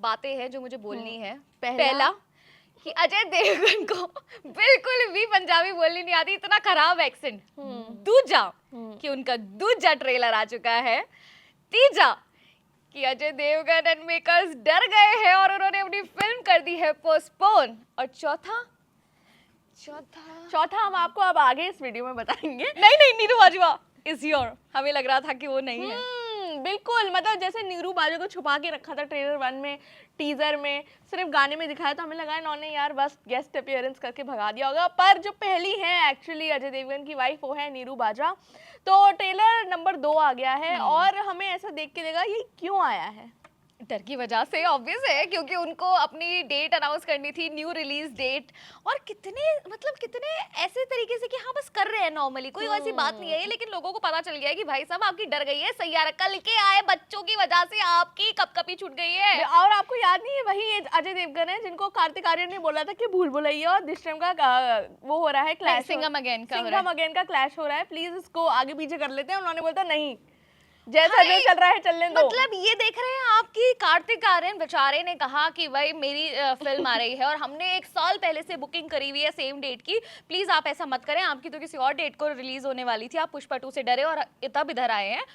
बातें हैं जो मुझे बोलनी है। पहला कि अजय देवगन को बिल्कुल भी पंजाबी बोलनी नहीं आती, इतना खराब एक्सेंट। दूजा कि उनका दूजा ट्रेलर आ चुका है। तीजा कि अजय देवगन एंड मेकर्स डर गए हैं और उन्होंने अपनी फिल्म कर दी है पोस्टपोन। और चौथा हम आपको अब आगे इस वीडियो में बताएंगे। नहीं, नीरू बाजवा इज हियर। हमें लग रहा था कि वो नहीं है। बिल्कुल, मतलब जैसे नीरू बाजवा को छुपा के रखा था ट्रेलर 1 में, टीजर में सिर्फ गाने में दिखाया, तो हमें लगा इन्होंने यार बस गेस्ट अपीयरेंस करके भगा दिया होगा। पर जो पहली है एक्चुअली अजय देवगन की वाइफ, वो है नीरू बाजवा। तो ट्रेलर नंबर 2 आ गया है और हमें ऐसा देख के लगा ये क्यों आया है। डर की वजह से ऑब्वियस है, क्योंकि उनको अपनी डेट अनाउंस करनी थी, न्यू रिलीज डेट। और कितने ऐसे तरीके से कि हाँ बस कर रहे हैं नॉर्मली, कोई ऐसी बात नहीं है, लेकिन लोगों को पता चल गया है कि भाई साहब आपकी डर गई है सैयारा, कल के आए बच्चों की वजह से आपकी कपकपी छूट गई है। और आपको याद नहीं है वही अजय देवगन है जिनको कार्तिक आर्यन ने बोला था कि भूल भुलैया और दिस टाइम का वो हो रहा है क्लैश, सिंघम अगेन का क्लैश हो रहा है, प्लीज इसको आगे पीछे कर लेते हैं। उन्होंने बोला नहीं, जैसा जो चल रहा है चलने दो। मतलब ये देख रहे हैं आप कि कार्तिक आर्यन बेचारे ने कहा कि भाई मेरी फिल्म आ रही है और हमने 1 साल पहले से बुकिंग करी हुई है सेम डेट की, प्लीज आप ऐसा मत करें, आपकी तो किसी और डेट को रिलीज होने वाली थी, आप पुष्पा 2 से डरे और तब इधर आए हैं,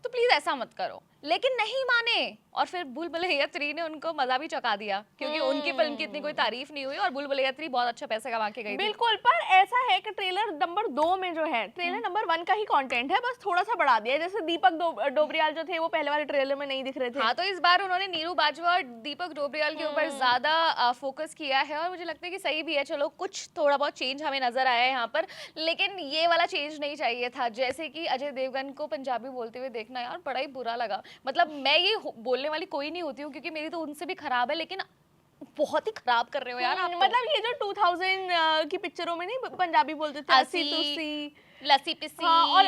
तो प्लीज ऐसा मत करो। लेकिन नहीं माने और फिर भूल भुलैया 3 ने उनको मजा भी चौंका दिया, क्योंकि उनकी फिल्म की इतनी कोई तारीफ नहीं हुई और भूल भुलैया 3 बहुत अच्छा पैसे कमा के गई थी। बिल्कुल, पर ऐसा है कि ट्रेलर नंबर 2 में जो है ट्रेलर नंबर 1 का ही कंटेंट है, बस थोड़ा सा बढ़ा दिया है। जैसे दीपक डोबरियाल जो थे वो पहले वाले ट्रेलर में नहीं दिख रहे थे। हाँ, तो इस बार उन्होंने नीरू बाजवा और दीपक डोबरियाल के ऊपर ज्यादा फोकस किया है और मुझे लगता है कि सही भी है। चलो कुछ थोड़ा बहुत चेंज हमें नजर आया है यहाँ पर, लेकिन ये वाला चेंज नहीं चाहिए था। जैसे कि अजय देवगन को पंजाबी बोलते हुए देखना यार बड़ा ही बुरा लगा। मतलब मैं ये बोलने वाली कोई नहीं होती हूँ क्योंकि मेरी तो उनसे भी खराब है, लेकिन बहुत ही खराब कर रहे हो यार आप। मतलब ये जो 2000 की पिक्चरों में नहीं पंजाबी बोलते थे, हंसी, तुसी, लस्सी पिस्सी, और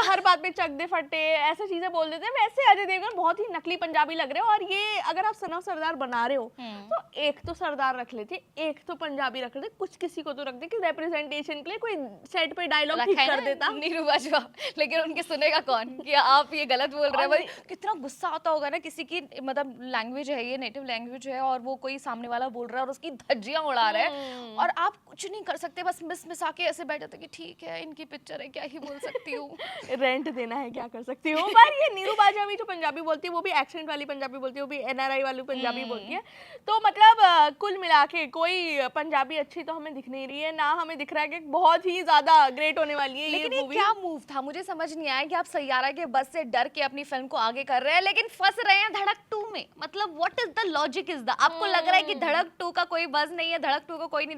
हर बात पे चक दे फटे, ऐसे चीजें बोल देते हैं। वैसे अजय देवगन बहुत ही नकली पंजाबी लग रहे हो। और ये अगर आप सना सरदार बना रहे हो तो एक तो सरदार रख लेते, एक तो पंजाबी रख लेते, कुछ किसी को तो रख दे कि रिप्रेजेंटेशन के लिए कोई सेट पे डायलॉग ठीक कर देता नीरू बाजवा। लेकिन उनके सुनेगा कौन कि आप ये गलत बोल रहे हैं। भाई कितना गुस्सा आता होगा ना, किसी की मतलब लैंग्वेज है, ये नेटिव लैंग्वेज है और वो कोई सामने वाला बोल रहा है और उसकी धज्जियां उड़ा रहा है और आप कुछ नहीं कर सकते, बस मिस आके ऐसे बैठ जाते कि ठीक है इनकी पिक्चर है, क्या ही बोल सकती हूँ। रेंट देना है, क्या कर सकती हूँ। पर ये नीरू बाजवा भी जो पंजाबी बोलती है वो भी एक्सेंट वाली पंजाबी बोलती है, वो भी एनआरआई वाली पंजाबी बोलती है। तो मतलब कुल मिला के कोई पंजाबी अच्छी तो हमें दिख नहीं रही है, ना हमें दिख रहा है कि बहुत ही ज्यादा ग्रेट होने वाली है। लेकिन ये क्या मूव था, मुझे समझ नहीं आया कि आप सैयारा के बस से डर के अपनी फिल्म को आगे कर रहे हैं लेकिन फंस रहे हैं धड़क 2 में। मतलब what is the logic is the, आपको लग रहा है कि धड़क 2 का कोई बज़ नहीं है, धड़क 2 को कोई नहीं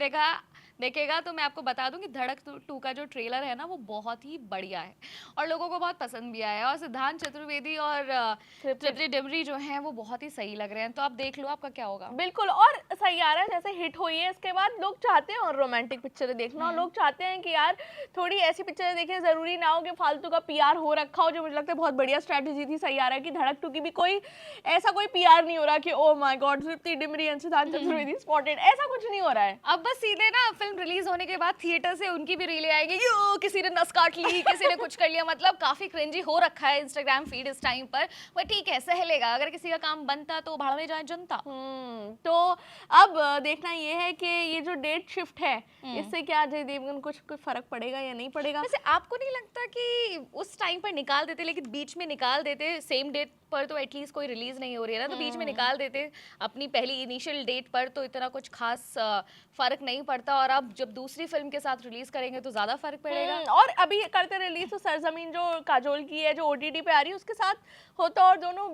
देखेगा। तो मैं आपको बता दूं कि धड़क 2 का जो ट्रेलर है ना वो बहुत ही बढ़िया है और लोगों को बहुत पसंद भी आया है और सिद्धांत चतुर्वेदी और तृप्ति डिमरी जो हैं वो बहुत ही सही लग रहे हैं। तो आप देख लो आपका क्या होगा। बिल्कुल, और सैयारा जैसे हिट हुई है इसके बाद लोग चाहते हैं और रोमांटिक पिक्चरें देखना, और लोग चाहते हैं कि यार थोड़ी ऐसी पिक्चरें देखें, जरूरी ना हो कि फालतू का पीआर हो रखा हो, जो मुझे लगता है बहुत बढ़िया स्ट्रेटेजी थी सैयारा की। धड़क 2 की भी कोई ऐसा कोई पीआर नहीं हो रहा कि oh my God Tripti Dimri and सिद्धांत चतुर्वेदी स्पॉटेड, ऐसा कुछ नहीं हो रहा है। अब बस सीधे ना फिल्म रिलीज होने के बाद थिएटर से उनकी भी रीलें आएगी, यो किसी ने नस काट ली, किसी ने कुछ कर लिया। मतलब काफी क्रिंजी हो रखा है इंस्टाग्राम फीड इस टाइम पर, बट ठीक है सह लेगा। अगर किसी का काम बनता तो भाड़ में जाए जनता। तो अब देखना ये है कि ये जो डेट शिफ्ट है इससे क्या अजय देवगन कुछ फर्क पड़ेगा या नहीं पड़ेगा। वैसे आपको नहीं लगता कि उस टाइम पर निकाल देते, लेकिन बीच में निकाल देते, सेम डेट पर तो एटलीस्ट कोई रिलीज नहीं हो रही है ना, तो बीच में निकाल देते अपनी पहली इनिशियल डेट पर तो इतना कुछ खास फर्क नहीं पड़ता। और अब जब दूसरी फिल्म के साथ रिलीज करेंगे तो ज्यादा फर्क पड़ेगा। और अभी करते रिलीज तो सरजमीन जो काजोल की है जो ओटीटी पे आ रही है उसके साथ होता, और दोनों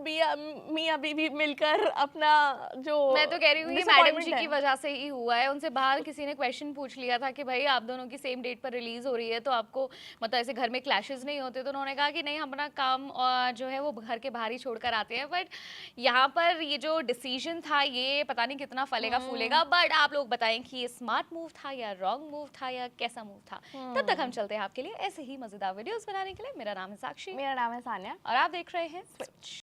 मियां बीवी मिलकर अपना जो, मैं तो कह रही हूँ ये मैडम जी की वजह से ही हुआ है। उनसे बाहर किसी ने क्वेश्चन पूछ लिया था कि भाई आप दोनों की सेम डेट पर रिलीज हो रही है तो आपको मतलब ऐसे घर में क्लैशेस नहीं होते, तो उन्होंने कहा कि नहीं हम अपना काम जो है वो घर के बाहर ही छोड़कर आते हैं। बट यहाँ पर ये जो डिसीजन था ये पता नहीं कितना फलेगा फूलेगा, बट आप लोग बताएं कि ये स्मार्ट मूव था या रॉन्ग मूव था या कैसा मूव था। तब तक हम चलते हैं आपके लिए ऐसे ही मजेदार वीडियोस बनाने के लिए। मेरा नाम है साक्षी, मेरा नाम है सान्या और आप देख रहे हैं स्विच।